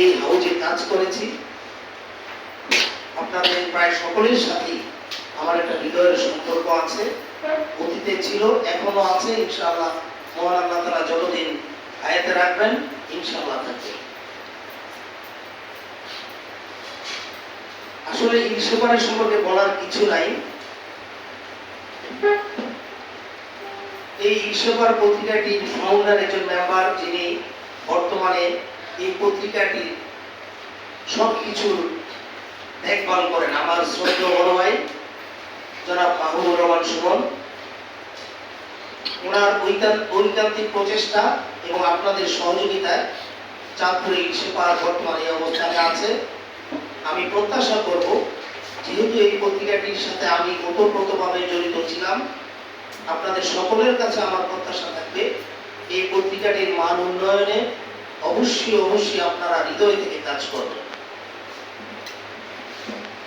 এই হাউজে কাজ করেছি। আপনাদের প্রায় সকলের সাথেই আমার একটা হৃদয়ের সম্পর্ক আছে, অতীতে ছিল, এখনো আছে, ইনশাআল্লাহ মহান আল্লাহ তাআলা যতদিন হায়াতে রাখবেন ইনশাআল্লাহ থাকবে। আসলে ইনসুপারের সম্পর্কে বলার কিছু নাই। এই ইনসুপার পত্রিকাটির ফাউন্ডার একজন মেম্বার, যিনি বর্তমানে এই পত্রিকাটির সবকিছুর দেখভাল করেন, আমার শ্রদ্ধেয় বড় ভাই জনাব মাহবুবুর রহমান সুমন। ওনার ঐকান্তিক প্রচেষ্টা এবং আপনাদের সহযোগিতায় চাঁদপুরে ইনসুপার বর্তমানে এই অবস্থানে আছে। আমি প্রত্যাশা করব, যেহেতু এই পত্রিকাটির সাথে আমি ওতপ্রোতভাবে জড়িত ছিলাম, আপনাদের সকলের কাছে আমার প্রত্যাশা থাকবে এই পত্রিকাটির মান উন্নয়নে অবশ্যই আপনারা হৃদয় থেকে কাজ করবেন।